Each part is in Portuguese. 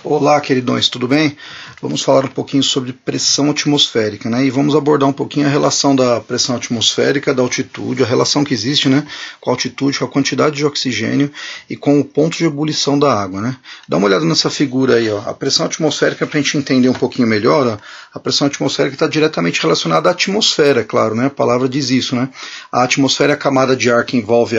Olá, queridões, tudo bem? Vamos falar um pouquinho sobre pressão atmosférica, né? E vamos abordar um pouquinho a relação da pressão atmosférica, da altitude, a relação que existe, né, com a altitude, com a quantidade de oxigênio e com o ponto de ebulição da água, né? Dá uma olhada nessa figura aí, ó. A pressão atmosférica, para a gente entender um pouquinho melhor, ó, a pressão atmosférica está diretamente relacionada à atmosfera, claro, né? A palavra diz isso, né? A atmosfera é a camada de ar que envolve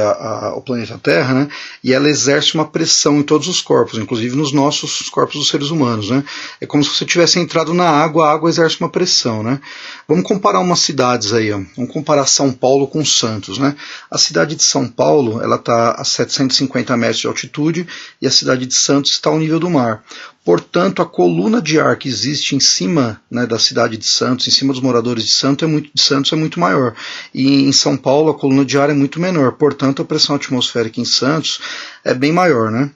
o planeta Terra, né? E ela exerce uma pressão em todos os corpos, inclusive nos nossos corpos dos seres humanos, né? É como se você tivesse entrado na água, a água exerce uma pressão, né? Vamos comparar umas cidades aí, ó. Vamos comparar São Paulo com Santos, né? A cidade de São Paulo, ela está a 750 metros de altitude e a cidade de Santos está ao nível do mar. Portanto, a coluna de ar que existe em cima, né, da cidade de Santos, em cima dos moradores de Santos é muito maior. E em São Paulo a coluna de ar é muito menor. Portanto, a pressão atmosférica em Santos é bem maior, né?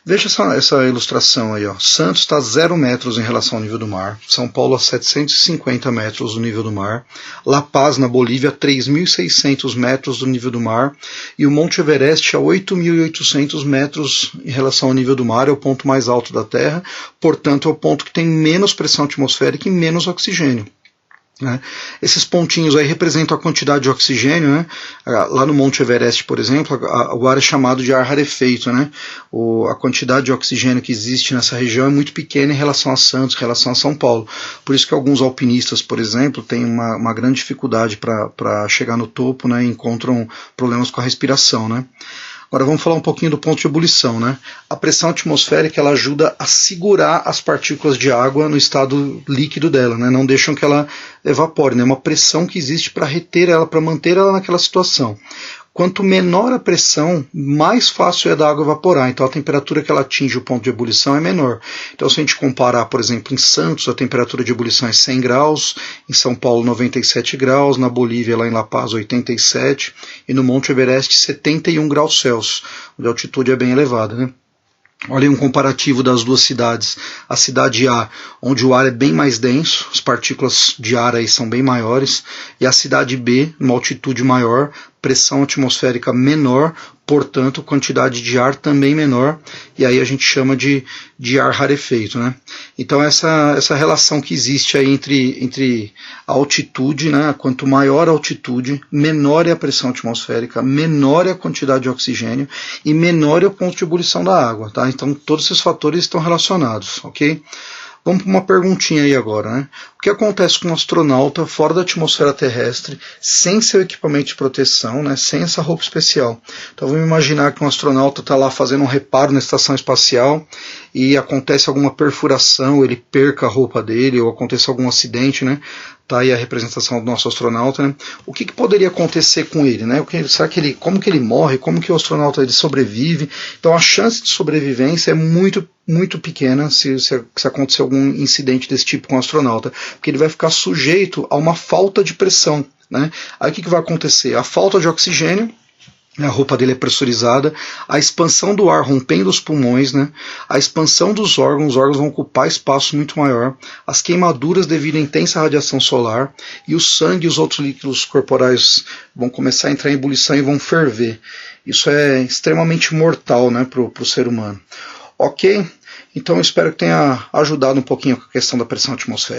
Veja essa ilustração aí, ó. Santos está a 0 metros em relação ao nível do mar. São Paulo a 750 metros do nível do mar. La Paz, na Bolívia, a 3.600 metros do nível do mar. E o Monte Everest a 8.800 metros em relação ao nível do mar. É o ponto mais alto da Terra. Portanto, é o ponto que tem menos pressão atmosférica e menos oxigênio. Né? Esses pontinhos aí representam a quantidade de oxigênio, né? Lá no Monte Everest, por exemplo, o ar é chamado de ar rarefeito, né? A quantidade de oxigênio que existe nessa região é muito pequena em relação a Santos, em relação a São Paulo. Por isso que alguns alpinistas, por exemplo, têm uma grande dificuldade para chegar no topo, né? E encontram problemas com a respiração, né? Agora vamos falar um pouquinho do ponto de ebulição, né? A pressão atmosférica ela ajuda a segurar as partículas de água no estado líquido dela, né? Não deixam que ela evapore, né? É uma pressão que existe para reter ela, para manter ela naquela situação. Quanto menor a pressão, mais fácil é da água evaporar. Então a temperatura que ela atinge o ponto de ebulição é menor. Então se a gente comparar, por exemplo, em Santos, a temperatura de ebulição é 100 graus, em São Paulo 97 graus, na Bolívia, lá em La Paz, 87, e no Monte Everest 71 graus Celsius, onde a altitude é bem elevada, né? Olha um comparativo das duas cidades. A cidade A, onde o ar é bem mais denso, as partículas de ar aí são bem maiores, e a cidade B, numa altitude maior, pressão atmosférica menor, portanto, quantidade de ar também menor, e aí a gente chama de ar rarefeito, né? Então essa relação que existe aí entre a altitude, né? Quanto maior a altitude, menor é a pressão atmosférica, menor é a quantidade de oxigênio e menor é o ponto de ebulição da água, tá? Então todos esses fatores estão relacionados, ok? Vamos para uma perguntinha aí agora, né? O que acontece com um astronauta fora da atmosfera terrestre, sem seu equipamento de proteção, né? Sem essa roupa especial? Então vamos imaginar que um astronauta está lá fazendo um reparo na estação espacial e acontece alguma perfuração, ele perca a roupa dele ou acontece algum acidente, né? Tá aí a representação do nosso astronauta, né? O que poderia acontecer com ele, né? Como que ele morre? Como que o astronauta ele sobrevive? Então a chance de sobrevivência é muito pequena se acontecer algum incidente desse tipo com o astronauta, porque ele vai ficar sujeito a uma falta de pressão, né? Aí o que vai acontecer? A falta de oxigênio, a roupa dele é pressurizada, a expansão do ar rompendo os pulmões, né? A expansão dos órgãos, os órgãos vão ocupar espaço muito maior, as queimaduras devido à intensa radiação solar, e o sangue e os outros líquidos corporais vão começar a entrar em ebulição e vão ferver. Isso é extremamente mortal, né, para o ser humano. Ok? Então eu espero que tenha ajudado um pouquinho com a questão da pressão atmosférica.